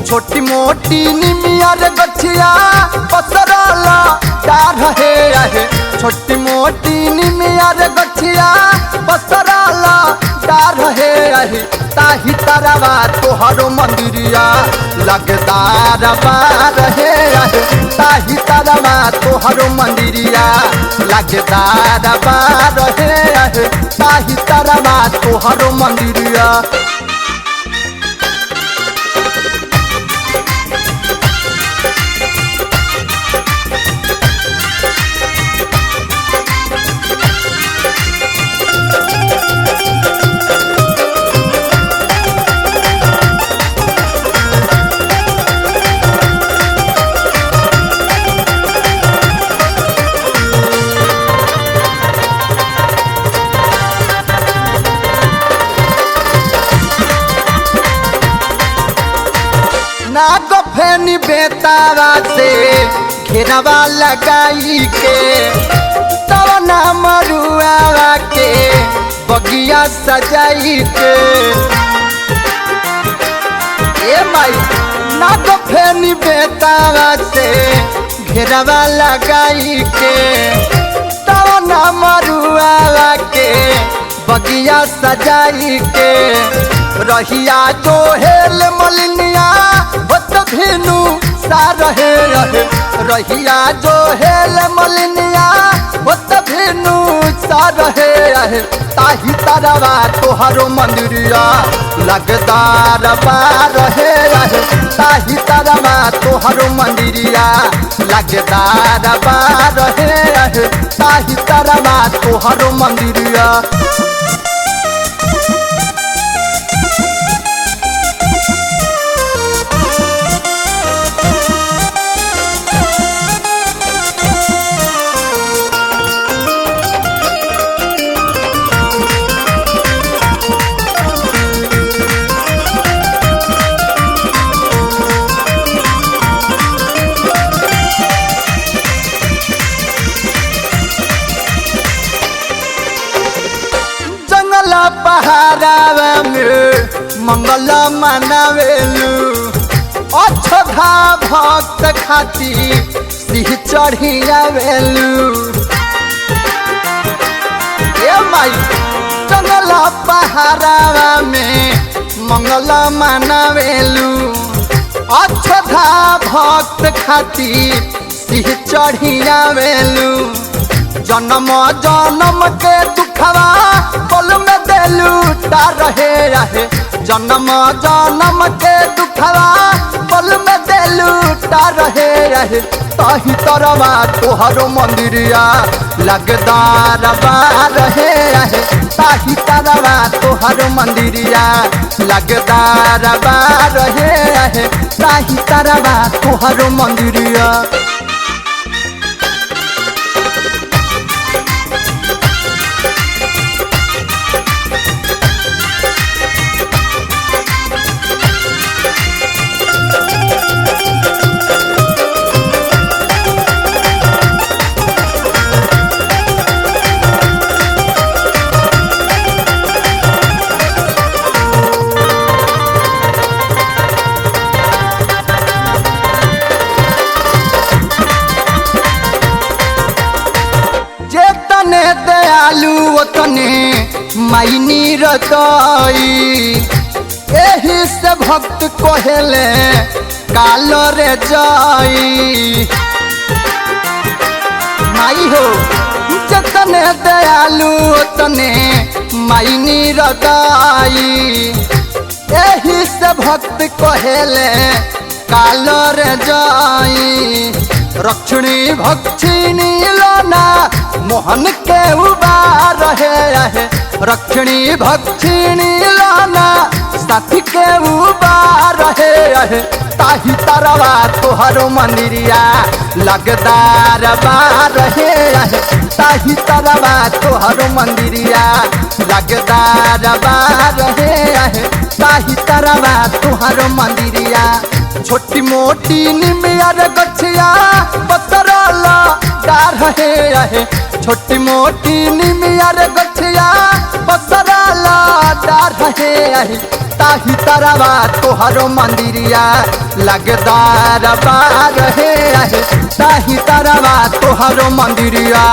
छोटी मोटी निमियर गछिया पसरला डार हे आहे। छोटी मोटी निमियर गछिया पसरला डार हे आहे। ताही तरवा तोहरो मंदिरिया लगदार बार हे आहे। ताही तरवा तोहरो मंदिरिया लगदार बार हे आहे। ताही तरवा तोहरो मंदिरिया नागफेनी बेतावा से घेरावा लगाई के तवना मरुआवा के बगिया सजाई के। ए माई नागफेनी बेतावा से घेरावा लगाई के तवना मरुआवा के बगिया सजाई के। रहिया जो हेल मलिनिया होत भेनु सा रहे रहे। रहिया जो हेल मलिनिया होत भेनु सा रहे रहे। ताही तरवा तोहरो मंदिरिया लगदार बार रहे रहे। ताही तरवा तोहरो मंदिरिया लगदार बार रहे रहे। ताही तरवा तोहरो मंदिरिया पहारावा में मंगल मनावेलू। अछोघा भक्त खाती सिंह चढ़ियावेलू। ए माई जंगल पहारावा में मंगल मनावेलू। अछोघा भक्त खाती सिंह चढ़ियावेलू। जन्म जन्म के दुखवा पल में देलू तार रहे रहे। जन्म जन्म के दुखवा पल में देलू तार रहे रहे। ताही तरवा तोहरो मंदिरिया लगदार बार रहे रहे। ताही तरवा तोहरो मंदिरिया लगदार बार रहे रहे। ताही तरवा तोहरो मंदिरिया दयालु ओतने मायनी रतई। एही से भक्त कहेले काल रे जाई। माई हो जतने दयालु ओतने मायनी रतई। एही से भक्त कहेले काल रे जाई। रक्षिणी भक्षिणी लोना मोहन के उबार रहे रहे। रक्षिणी भक्षिणी लाना साथी के उबार रहे रहे। ताही तरवा तोहरो मंदिरिया लगदार बार रहे रहे। ताही तरवा तोहरो मंदिरिया लगदार बार रहे रहे। ताही तरवा तोहरो मंदिरिया छोटी मोटी निमियर गछिया पसरला डार रहे रहे। छोटी मोटी निमियर गछिया पसरला डार रहे रहे। ताही तरवा तोहरो मंदिरिया लगदार बार हे आहे ताही तरवा तोहरो मंदिरिया।